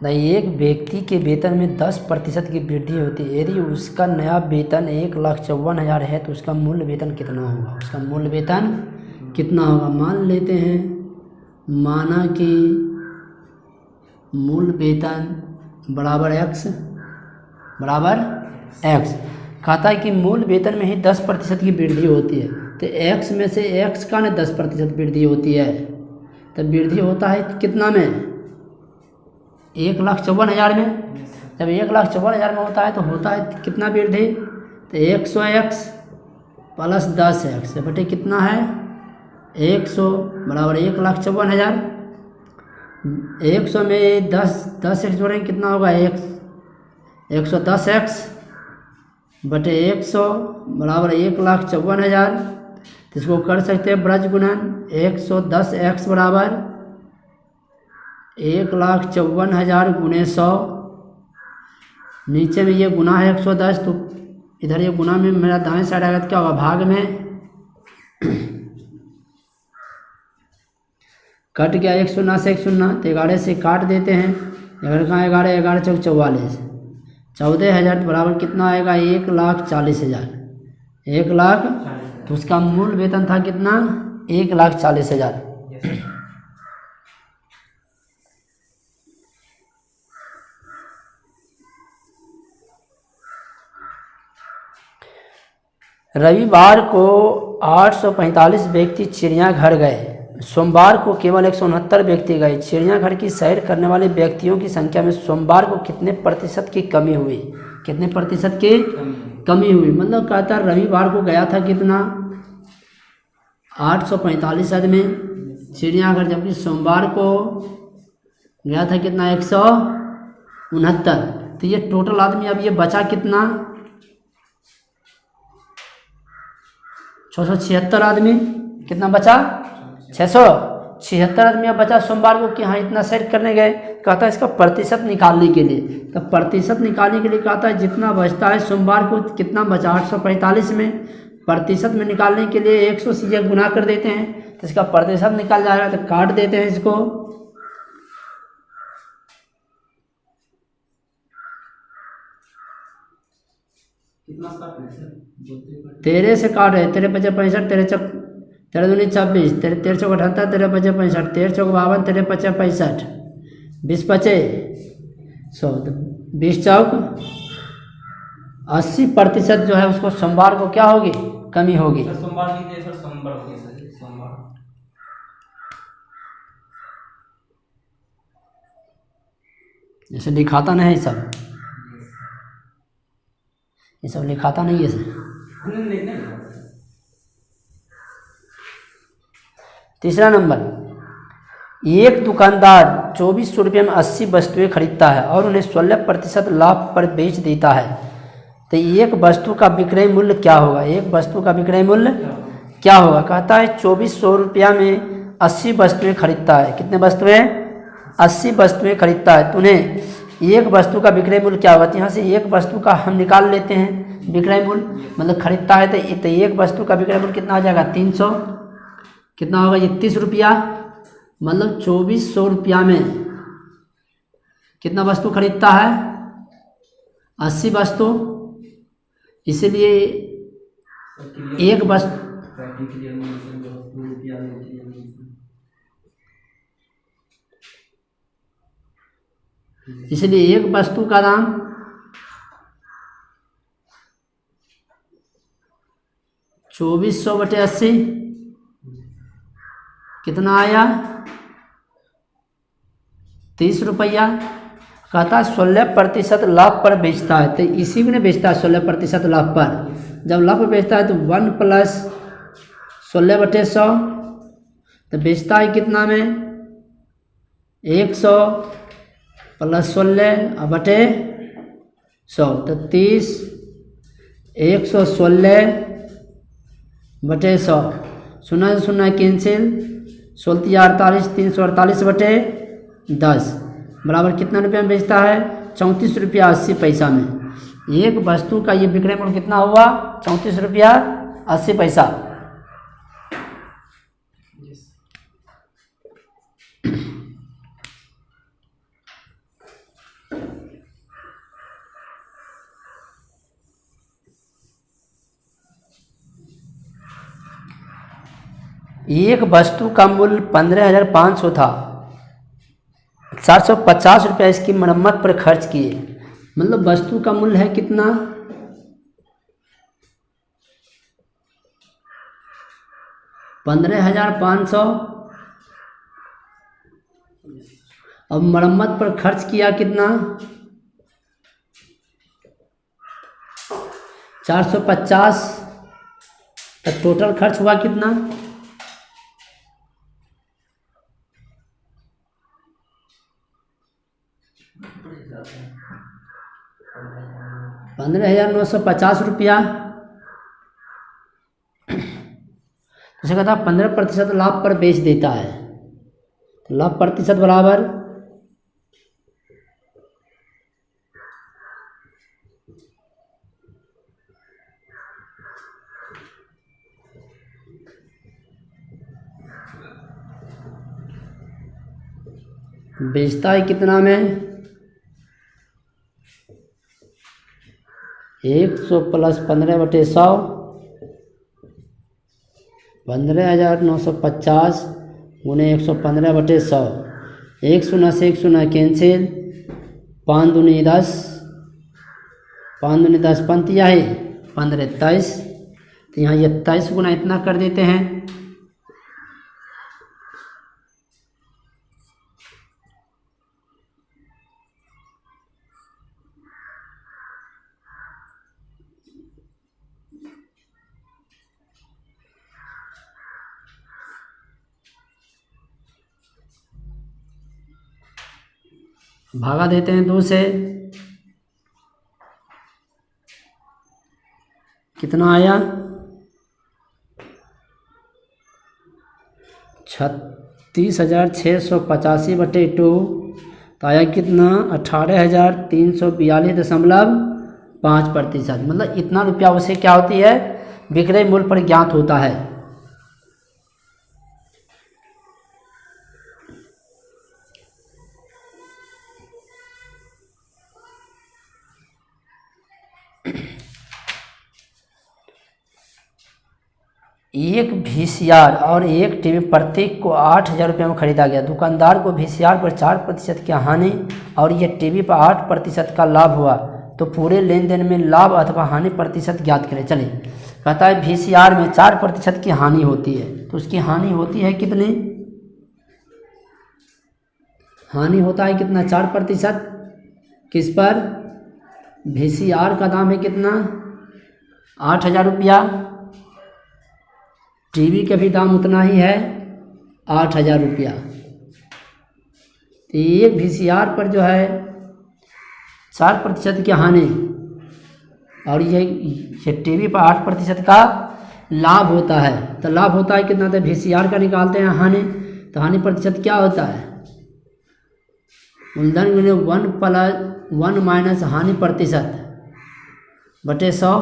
एक व्यक्ति के वेतन में 10% की वृद्धि होती है। यदि उसका नया वेतन 1,54,000 है तो उसका मूल वेतन कितना होगा? उसका मूल वेतन कितना होगा? मान लेते हैं, माना कि मूल वेतन बराबर x बराबर x। कहता है कि मूल वेतन में ही 10% की वृद्धि होती है, तो x में से x का ना 10% वृद्धि होती है, तो वृद्धि होता है कितना में? 1,54,000 में। जब 1,54,000 में होता है तो होता है कितना वृद्धि? तो 100x प्लस 10x बटे कितना है? 100 बराबर 1,54,000। 100 में 10x जोड़ेंगे कितना होगा? 110x बटे 100 बराबर 1,54,000। तो इसको कर सकते हैं ब्रज गुणन। 110x बराबर 1,54,000 गुणे 100। नीचे में ये गुना है 110, तो इधर ये गुना में मेरा दाएं साइड आएगा तो क्या होगा? भाग में कट गया 1 0 से 1 0, तो 11 से काट देते हैं। 11 कहाँ? 11 11 चौक 44, 14,000 बराबर कितना आएगा? 1,40,000। 1 लाख, तो उसका मूल वेतन था कितना? 1,40,000। रविवार को 845 व्यक्ति चिड़ियाघर गए। सोमवार को केवल 169 व्यक्ति गए। चिड़ियाघर की सैर करने वाले व्यक्तियों की संख्या में सोमवार को कितने प्रतिशत की कमी हुई? कितने प्रतिशत की कमी हुई? मतलब कहता है रविवार को गया था कितना? 845 आदमी चिड़ियाघर, जबकि सोमवार को गया था कितना? 169। तो ये टोटल आदमी, अब ये बचा कितना? 676 आदमी। कितना बचा? 676 आदमी अब बचा सोमवार को कि हाँ इतना सैर करने गए। कहता है इसका प्रतिशत निकालने के लिए, तो प्रतिशत निकालने के लिए कहता है जितना बचता है सोमवार को कितना बचा? 845 में प्रतिशत में निकालने के लिए 100 से गुना कर देते हैं, तो इसका प्रतिशत निकाल जाएगा। तो काट देते हैं इसको। 13 से काट रहे, 13 5 65, 13 दूनी 26, 13 चौक 78, 13 5 65, 13 चौक 52, 13 5 65, 20 5 100, 20 चौक 80% जो है उसको सोमवार को क्या होगी? कमी होगी। सोमवार की सर, सोमवार होगी सर, सोमवार। जैसे लिखाता नहीं सब, ये सब लिखाता नहीं है सर। तीसरा नंबर, एक दुकानदार 2400 रुपये में 80 वस्तुएं खरीदता है और उन्हें 16% लाभ पर बेच देता है, तो एक वस्तु का विक्रय मूल्य क्या होगा? एक वस्तु का विक्रय मूल्य क्या होगा? कहता है 2400 रुपया में 80 वस्तुएं खरीदता है। कितने वस्तुएं? 80 वस्तुएं खरीदता है, तो उन्हें एक वस्तु का विक्रय मूल्य क्या होगा? तो यहाँ से एक वस्तु का हम निकाल लेते हैं विक्रय मूल्य, मतलब खरीदता है तो एक वस्तु का विक्रय मूल्य कितना आ जाएगा? 300। कितना होगा? ये 30 रुपया, मतलब 2400 रुपया में कितना वस्तु खरीदता है? 80 वस्तु। इसलिए एक वस्तु, इसलिए एक वस्तु का दाम 2400 बटे 80 कितना आया? 30 रुपया। कहता है 16% लाभ पर बेचता है, तो इसी में बेचता है 16% लाभ पर। जब लाभ पर बेचता है तो 1 + 16 बटे 100, तो बेचता है कितना में? 100 + 16 बटे 100, तो 30, 116 बटे 100, 0 से 0 कैंसिल, 16 48, 348 बटे 10 बराबर कितना रुपया में बेचता है? 34 रुपया 80 पैसा में। एक वस्तु का ये विक्रय मूल्य कितना हुआ? 34 रुपया 80 पैसा। एक वस्तु का मूल्य 15,500 था, 450 रुपया इसकी मरम्मत पर खर्च किए। मतलब वस्तु का मूल्य है कितना, 15,500, अब मरम्मत पर खर्च किया कितना, 450। तो टोटल खर्च हुआ कितना, 15,950 रुपया। जैसे कहता 15% लाभ पर बेच देता है, तो लाभ प्रतिशत बराबर बेचता है कितना में, 100 प्लस 15/100, 15,950 गुने 115/100, 1 शून्य से 1 शून्य कैंसिल, 5 दूनी 10, 5 दूनी 10, 15 है 15 23, तो यहाँ ये 23 गुना इतना कर देते हैं। भागा देते हैं 2 से, कितना आया, 36,685/2, तो आया कितना, 18,342.5%। मतलब इतना रुपया उसे क्या होती है, विक्रय मूल्य पर ज्ञात होता है। एक VCR और एक टीवी प्रत्येक को 8,000 रुपये में खरीदा गया। दुकानदार को VCR पर 4% की हानि और यह टीवी पर 8% का लाभ हुआ, तो पूरे लेन देन में लाभ अथवा हानि प्रतिशत ज्ञात करें। चलिए, कहता है VCR में 4% की हानि होती है, तो उसकी हानि होती है कितनी, हानि होता है कितना, 4%। किस पर, VCR का दाम है कितना, 8,000 रुपया, टीवी का भी दाम उतना ही है, 8,000 रुपया। तो एक VCR पर जो है 4% की हानि और ये टीवी पर 8% का लाभ होता है। तो लाभ होता है कितना, तो VCR का निकालते हैं हानि, तो हानि प्रतिशत क्या होता है, मूलधन गुने 1 + 1 माइनस हानि प्रतिशत बटे 100,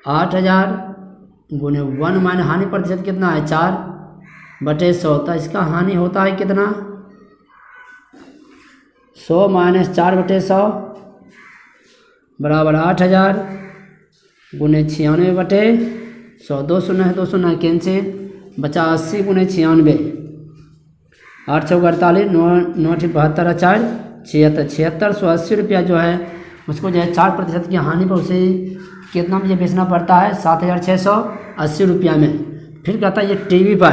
8,000 गुने 1 माइनस हानि प्रतिशत कितना है, 4/100। तो इसका हानि होता है कितना, 100 माइनस 4/100 बराबर 8,000 गुने 96/100, 2 शून्य है 2 शून्य कैंसिल, बचा 80 गुने 96, 8 चौक 48, 9 72 4 76, 7680 रुपया जो है उसको जो है 4% की हानि पर उसे कितना मुझे बेचना पड़ता है, 7,680 रुपया में। फिर कहता है ये टीवी पर,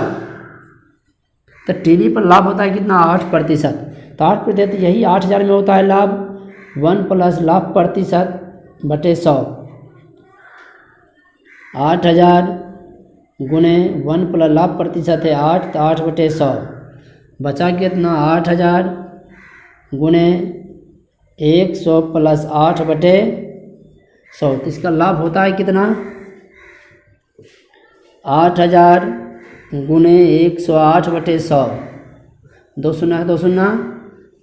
तो टीवी पर लाभ होता है कितना, 8%। तो 8% यही 8,000 में होता है लाभ, 1 प्लस लाभ प्रतिशत बटे 100, 8,000 गुने 1 प्लस लाभ प्रतिशत है 8, तो 8/100 बचा कितना, 8,000 गुने 100 प्लस 8/100, तो इसका लाभ होता है कितना, 8,000 गुने 108/100, 2 शून्य है 2 शून्य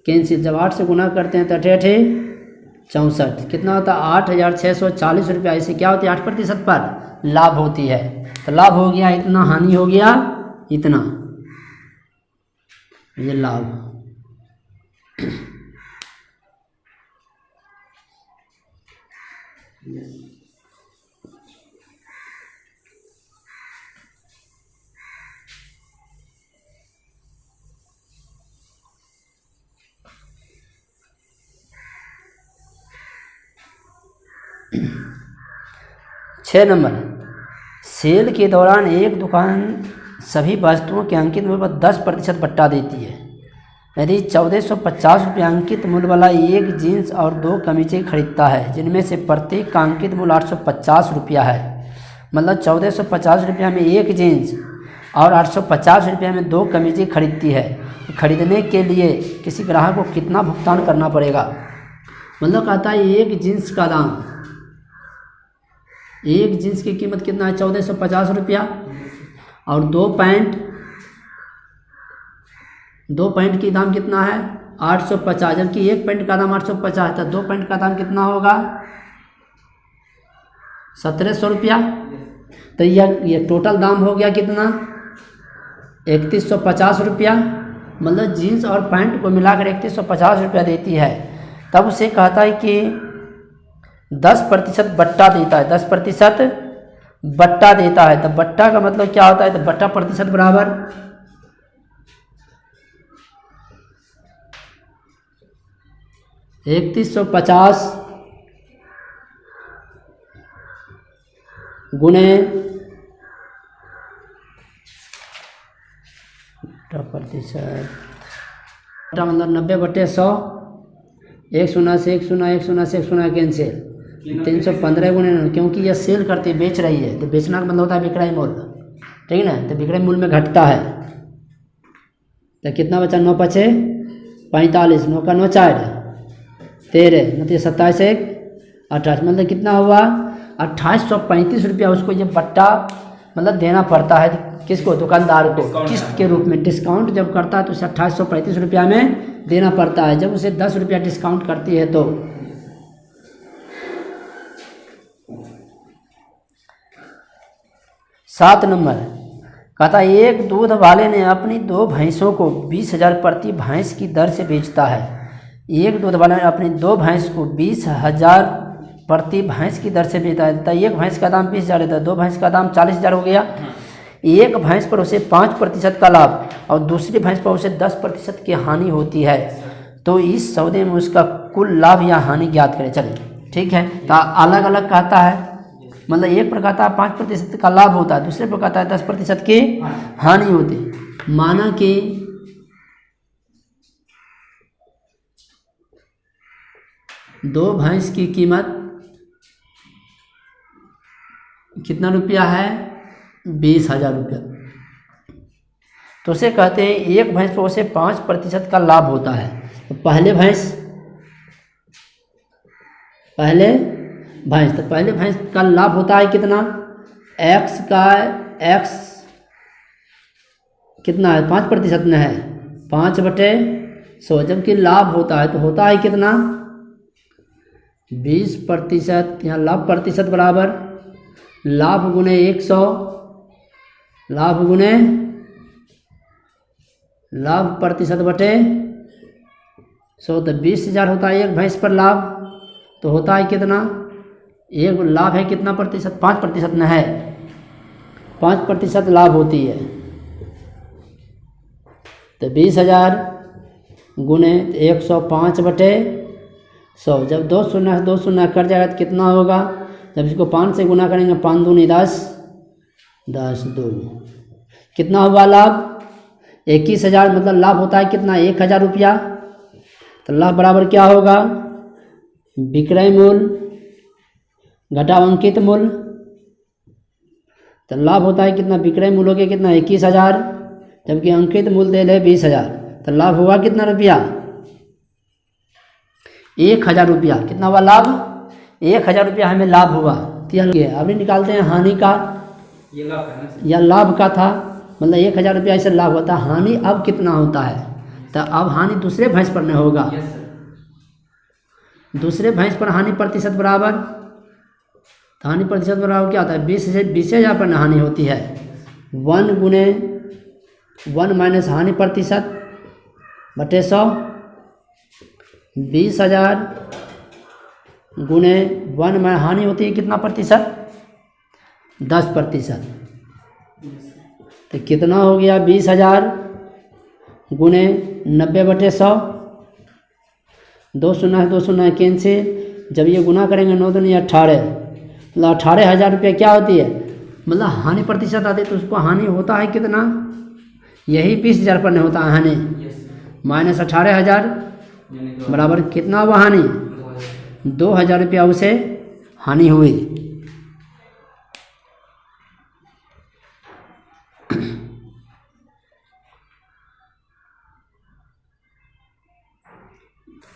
कैंसिल, जब 8 से गुना करते हैं तो 8 64, कितना होता है, 8,640 रुपया। इसे क्या होती है, 8% पर लाभ होती है। तो लाभ हो गया इतना, हानि हो गया इतना, ये लाभ। 6 नंबर, सेल के दौरान एक दुकान सभी वस्तुओं के अंकित मूल्य पर 10% बट्टा देती है। यदि 1450 रुपये अंकित मूल्य वाला एक जीन्स और 2 कमीजें खरीदता है जिनमें से प्रत्येक का अंकित मूल्य 850 रुपया है, मतलब 1450 रुपया में एक जीन्स और 850 रुपया में 2 कमीजें खरीदती है, खरीदने के लिए किसी ग्राहक को कितना भुगतान करना पड़ेगा। मतलब कहता है एक जीन्स का दाम, एक जीन्स की कीमत कितना है 1450 रुपया, और 2 पैंट की दाम कितना है 850, जबकि एक पैंट का दाम 850 तो 2 पैंट का दाम कितना होगा 1700 रुपया। तो ये टोटल दाम हो गया कितना 3150 रुपया, मतलब जीन्स और पैंट को मिलाकर 3150 रुपया देती है। तब उसे कहता है कि 10% बट्टा देता है, 10% बट्टा देता है। तो बट्टा का मतलब क्या होता है, तो बट्टा प्रतिशत बराबर 3150 गुणे प्रतिशत, मतलब 90/100, 1 शून्य से 1 शून्य 1 शून्य से 1 शून्य कैंसिल, 315 गुणे, क्योंकि यह सेल करती बेच रही है तो बेचना का मतलब होता है विक्रय मूल्य, ठीक है ना। तो विक्रय मूल्य में घटता है। तो कितना बचा 9 × 5 = 45, 9 का 9 4 13, मतलब 27 1 28, मतलब कितना हुआ 2835 रुपया उसको ये बट्टा मतलब देना पड़ता है। किसको, दुकानदार को, किस्त के रूप में। डिस्काउंट जब करता है तो उसे 2835 रुपया में देना पड़ता है। जब उसे 10 रुपया डिस्काउंट करती है तो 7 नंबर, कहता है एक दूध वाले ने अपनी 2 भैंसों को 20,000 प्रति भैंस की दर से बेचता है। एक दूध वाला ने अपनी 2 भैंस को 20,000 प्रति भैंस की दर से बेचता है। तो एक भैंस का दाम 20,000 है तो 2 भैंस का दाम 40,000 हो गया। एक भैंस पर उसे 5% का लाभ और दूसरी भैंस पर उसे 10% की हानि होती है। तो इस सौदे में उसका कुल लाभ या हानि ज्ञात करें। चलिए ठीक है, तो अलग अलग कहता है, मतलब एक पर कहता है 5% का लाभ होता है, दूसरे पर कहता है 10% की हानि होती है। माना कि दो भैंस की कीमत कितना रुपया है 20,000 रुपया। तो उसे कहते हैं एक भैंस पर उसे 5% का लाभ होता है। तो पहले भैंस का लाभ होता है कितना, x का x कितना है 5% में है 5/100, जबकि लाभ होता है तो होता है कितना 20%। यहाँ लाभ प्रतिशत बराबर लाभ गुणे 100, लाभ गुणे लाभ प्रतिशत बटे 100, तो 20,000 होता है एक भैंस पर लाभ। तो होता है कितना, एक लाभ है कितना प्रतिशत 5% में है, 5% लाभ होती है। तो 20,000 गुणे 105/100, जब 2 शून्य 2 शून्य कट जाएगा तो कितना होगा, जब इसको 5 से गुना करेंगे 5 दूनी 10, 10 2, कितना हुआ लाभ 21,000, मतलब लाभ होता है कितना 1,000 रुपया। तो लाभ बराबर क्या होगा, विक्रय मूल्य घटा अंकित मूल्य। तो लाभ होता है कितना, विक्रय मूल्य हो गया कितना 21,000, जबकि अंकित मूल्य दे ले 20,000। तो लाभ हुआ कितना रुपया 1,000 रुपया। कितना हुआ लाभ 1,000 रुपया हमें लाभ हुआ। अभी निकालते हैं हानि का, ये लाभ है ना, या लाभ का था, मतलब 1,000 रुपया ऐसे लाभ होता है। हानि अब कितना होता है, तो अब हानि दूसरे भैंस पर नहीं होगा। यस सर, दूसरे भैंस पर हानि प्रतिशत बराबर, तो हानि प्रतिशत बराबर क्या होता है 20,000 पर हानि होती है 1 गुणे 1 माइनस हानि प्रतिशत बटे 100। 20,000 गुणे 1 में हानि होती है कितना प्रतिशत 10%। तो कितना हो गया 20,000 गुणे 90/100, 2 शून्य 2 शून्य कैंसिल, जब ये गुना करेंगे 9 दूनी 18, मतलब 18,000 रुपये क्या होती है, मतलब हानि प्रतिशत आती है, तो उसको हानि होता है कितना, यही 20,000 पर नहीं होता है हानि, माइनस 18,000 बराबर कितना हुआ हानि, 2,000 रुपया उसे हानि हुई।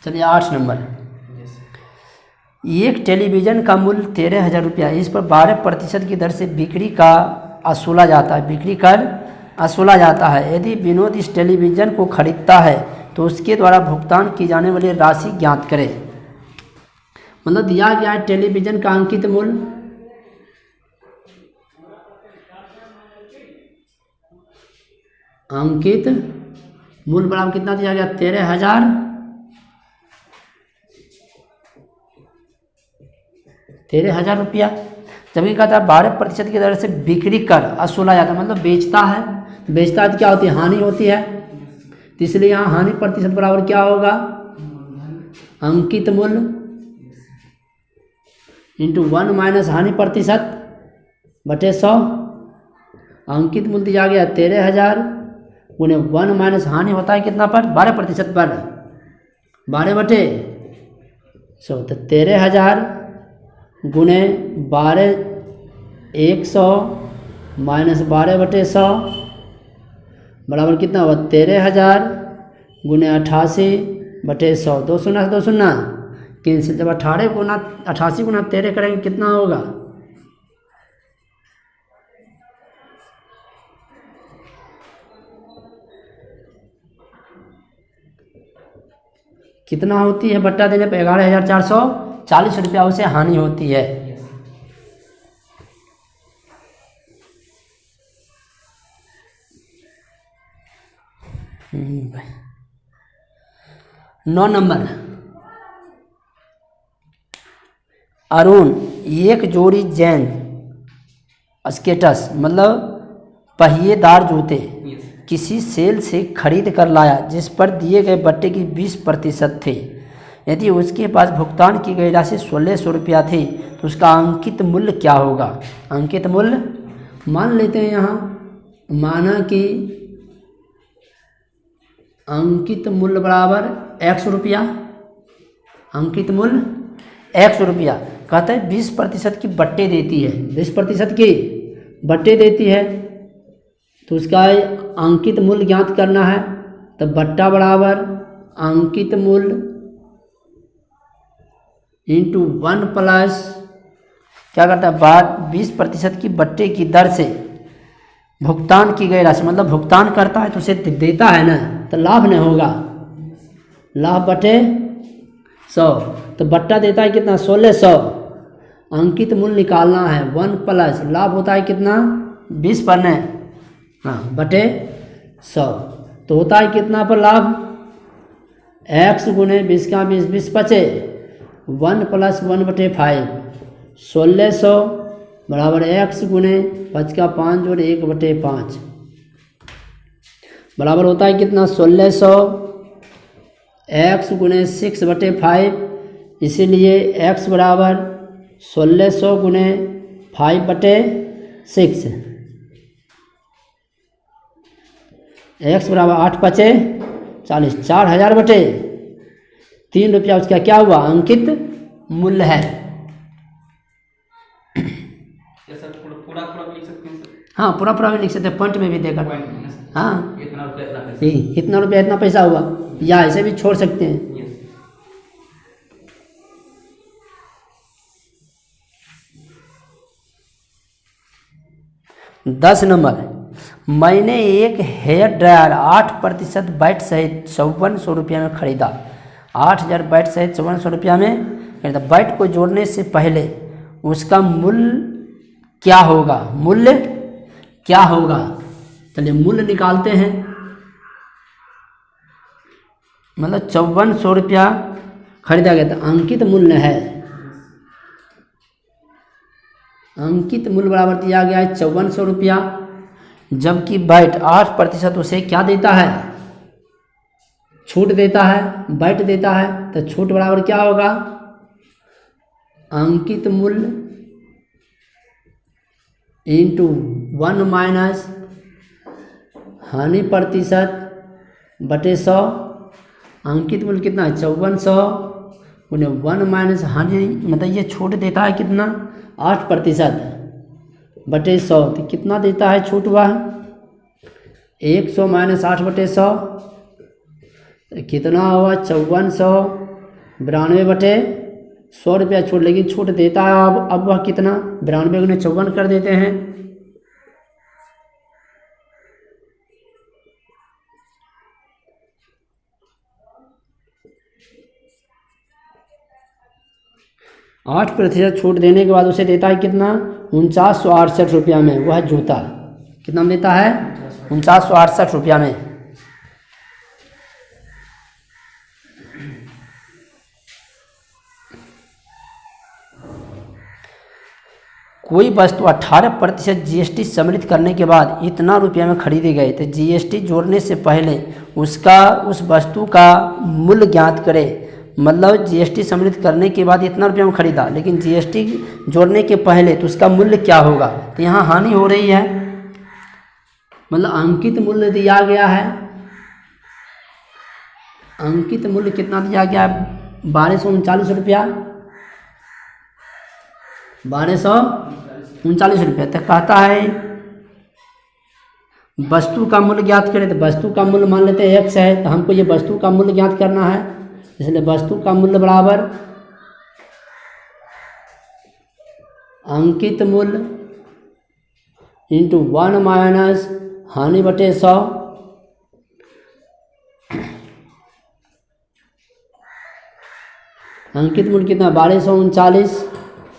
चलिए 8 नंबर, एक टेलीविज़न का मूल्य 13,000 रुपया, इस पर 12% की दर से बिक्री का वसूला जाता है, बिक्री कर वसूला जाता है। यदि विनोद इस टेलीविज़न को खरीदता है तो उसके द्वारा भुगतान की जाने वाली राशि ज्ञात करें। मतलब दिया गया है टेलीविज़न का अंकित मूल्य, अंकित मूल्य बराबर कितना दिया गया, 13,000 रुपया। जबकि कहता है 12% की दर से बिक्री कर वसूला जाता है, मतलब बेचता है, बेचता है तो क्या होती है, हानि होती है, तो इसलिए यहाँ हानि प्रतिशत बराबर क्या होगा, अंकित मूल्य इंटू 1 माइनस हानि प्रतिशत बटे 100। अंकित मूल्य दिया गया 13,000 गुने 1 माइनस हानि होता है कितना पर, 12% पर, 12 बटे 100, तो 13,000 गुने 12 100 माइनस 12 बटे 100 बराबर कितना हुआ, 13,000 गुने 88 बटे 100, 2 शून्य 2 शून्य कैंसिल, जब 18 गुना 88 गुना 13 करेंगे कितना होगा, कितना होती है, बट्टा देने पर 11,440 रुपया उसे हानि होती है। नौ नंबर, अरुण एक जोड़ी जैन स्केटस मतलब पहिएदार जूते किसी सेल से खरीद कर लाया जिस पर दिए गए बट्टे की 20% थे। यदि उसके पास भुगतान की गई राशि 1,600 रुपया थी तो उसका अंकित मूल्य क्या होगा। अंकित मूल्य मान लेते हैं, यहाँ माना कि अंकित मूल्य बराबर 100 रुपया, अंकित मूल्य 100 रुपया, कहते हैं 20% की बट्टे देती है, 20% की बट्टे देती है, तो उसका अंकित मूल्य ज्ञात करना है, तो बट्टा बराबर अंकित मूल्य इंटू 1 प्लस क्या करता है 20% की बट्टे की दर से भुगतान की गई राशि, मतलब भुगतान करता है तो उसे देता है ना, तो लाभ नहीं होगा, लाभ बटे 100, तो बट्टा देता है कितना 1,600, अंकित मूल्य निकालना है 1 प्लस लाभ होता है कितना 20 पर नहीं, हाँ बटे 100, तो होता है कितना पर लाभ x गुने 20 का 20 20 बचे 1 प्लस 1 बटे 5, 1,600 बराबर x गुने 5 का 5 जोड़ 1 बटे 5 बराबर होता है कितना 1,600 x गुने 6 बटे 5, इसीलिए x बराबर 1,600 गुने 5 बटे 6, x बराबर 8 बचे 40, 4,000 बटे 3 रुपया उसका क्या हुआ अंकित मूल्य है। पूरा पूरा भी लिख सकते हैं सर? हाँ पूरा पूरा भी लिख सकते हैं, पॉइंट में भी देकर, पॉइंट में ना सर? हाँ इतना रुपया इतना पैसा। इतना रुपया इतना पैसा हुआ, या ऐसे भी छोड़ सकते हैं। यस। 10 नंबर, मैंने एक हेयर ड्रायर 8% बैट सहित 5400 रुपया में खरीदा, 8,000 बैट सहित 5400 रुपया में खरीदा। बैट को जोड़ने से पहले उसका मूल्य क्या होगा, मूल्य क्या होगा, चलिए मूल्य निकालते हैं। मतलब 5400 रुपया खरीदा गया था, अंकित मूल्य है, अंकित मूल्य बराबर दिया गया है 5400 रुपया, जबकि बैट 8% उसे क्या देता है, छूट देता है, बैट देता है, तो छूट बराबर क्या होगा अंकित मूल्य इंटू 1 माइनस हानि प्रतिशत बटे 100। अंकित मूल्य कितना है 5400 उन्हें 1 माइनस हानि मतलब ये छूट देता है कितना 8% बटे 100 तो कितना देता है छूट वह 100 माइनस 8 बटे 100 कितना हुआ 5492 बटे 100 रुपया छूट, लेकिन छूट देता है अब वह कितना 92 गुने 54 कर देते हैं। आठ प्रतिशत छूट देने के बाद उसे देता है कितना 4968 रुपया में वह जूता कितना में देता है 4968 रुपया में। कोई वस्तु 18% जीएसटी सम्मिलित करने के बाद इतना रुपया में खरीदे गए तो जीएसटी जोड़ने से पहले उस वस्तु का मूल्य ज्ञात करें। मतलब जीएसटी सम्मिलित करने के बाद इतना रुपया में खरीदा, लेकिन जीएसटी जोड़ने के पहले तो उसका मूल्य क्या होगा। तो यहाँ हानि हो रही है, मतलब अंकित मूल्य दिया गया है। अंकित मूल्य कितना दिया गया है 1239 रुपया 1239 रुपया। तो कहता है वस्तु का मूल्य ज्ञात करें, तो वस्तु का मूल्य मान लेते हैं x है, तो हमको ये वस्तु का मूल्य ज्ञात करना है, इसलिए वस्तु का मूल्य बराबर अंकित मूल्य इंटू 1 माइनस हानि बटे 100। अंकित मूल्य कितना 1239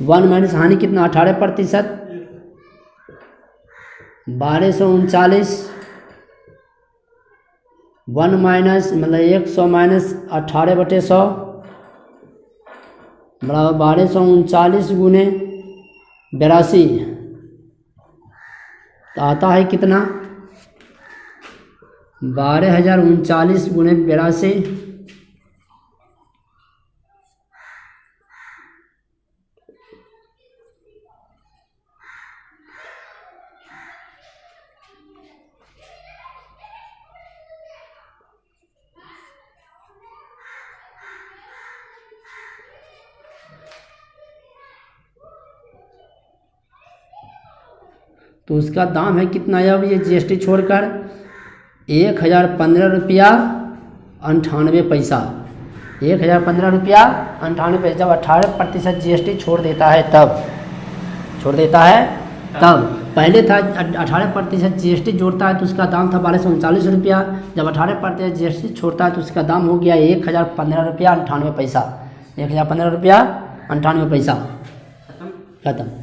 1 माइनस हानि कितना 18% 1239 1 माइनस मतलब 100 माइनस 18 बटे 100 बराबर 1239 गुने 82 तो आता है कितना 12039 गुने 82। तो उसका दाम है कितना अब ये जीएसटी छोड़कर 1015 रुपया 98 पैसा 1015 रुपया 98 पैसा। जब 18% जीएसटी छोड़ देता है तब पहले था 18% जीएसटी जोड़ता है तो उसका दाम था 1239 रुपया। जब 18% जीएसटी छोड़ता है तो उसका दाम हो गया 1015 रुपया 98 पैसा 1015 रुपया 98 पैसा खत्म।